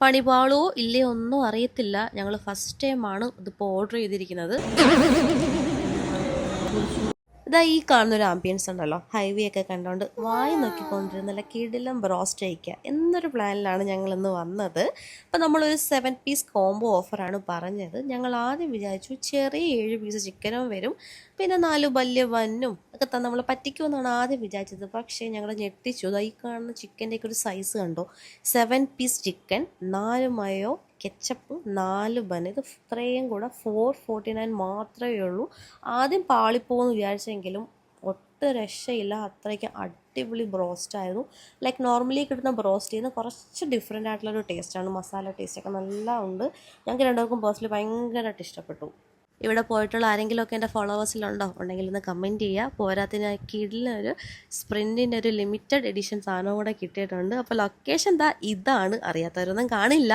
പണി പാളുവോ ഇല്ലയോ ഒന്നും അറിയത്തില്ല. ഞങ്ങൾ ഫസ്റ്റ് ടൈമാണ് ഇതിപ്പോൾ ഓർഡർ ചെയ്തിരിക്കുന്നത്. ഇതാ ഈ കാണുന്നൊരു ആംബിയൻസ് ഉണ്ടല്ലോ, ഹൈവേ ഒക്കെ കണ്ടുകൊണ്ട് വായി നോക്കിക്കൊണ്ടിരുന്ന നല്ല കിടിലം ബ്രോസ്റ്റ് കഴിക്കുക എന്നൊരു പ്ലാനിലാണ് ഞങ്ങളിന്ന് വന്നത്. അപ്പോൾ നമ്മളൊരു 7 പീസ് കോംബോ ഓഫറാണ് പറഞ്ഞത്. ഞങ്ങൾ ആദ്യം വിചാരിച്ചു ചെറിയ 7 പീസ് ചിക്കനും വരും, പിന്നെ 4 വലിയ ബന്നും ഒക്കെ തന്നെ നമ്മൾ പറ്റിക്കുമെന്നാണ് ആദ്യം വിചാരിച്ചത്. പക്ഷേ ഞങ്ങൾ ഞെട്ടിച്ചു. അതാ ഈ കാണുന്ന ചിക്കൻ്റെയൊക്കെ ഒരു സൈസ് കണ്ടോ, 7 പീസ് ചിക്കൻ, 4 മയോ, കെച്ചപ്പ്, 4 ബൻ. ഇത് ഇത്രയും കൂടെ 449 മാത്രമേ ഉള്ളൂ. ആദ്യം പാളിപ്പോന്ന് വിചാരിച്ചെങ്കിലും ഒട്ടും രക്ഷയില്ല. അത്രയ്ക്ക് അടിപൊളി ബ്രോസ്റ്റായിരുന്നു. ലൈക്ക് നോർമലി കിട്ടുന്ന ബ്രോസ്റ്റിൽ നിന്ന് കുറച്ച് ഡിഫറെൻ്റ് ആയിട്ടുള്ളൊരു ടേസ്റ്റാണ്. മസാല ടേസ്റ്റൊക്കെ നല്ല ഉണ്ട്. ഞങ്ങൾക്ക് രണ്ടുപേർക്കും പേഴ്സണലി ഭയങ്കരമായിട്ട് ഇഷ്ടപ്പെട്ടു. ഇവിടെ പോയിട്ടുള്ള ആരെങ്കിലുമൊക്കെ എൻ്റെ ഫോളോവേഴ്സിലുണ്ടോ ഉണ്ടെങ്കിൽ ഒന്ന് കമൻറ്റ് ചെയ്യുക. പോരാത്തിന് കിഡിലൊരു സ്പ്രിൻറ്റിൻ്റെ ഒരു ലിമിറ്റഡ് എഡിഷൻ സാധനവും കൂടെ കിട്ടിയിട്ടുണ്ട്. അപ്പോൾ ലൊക്കേഷൻ ഇതാണ്, അറിയാത്തവരൊന്നും കാണില്ല.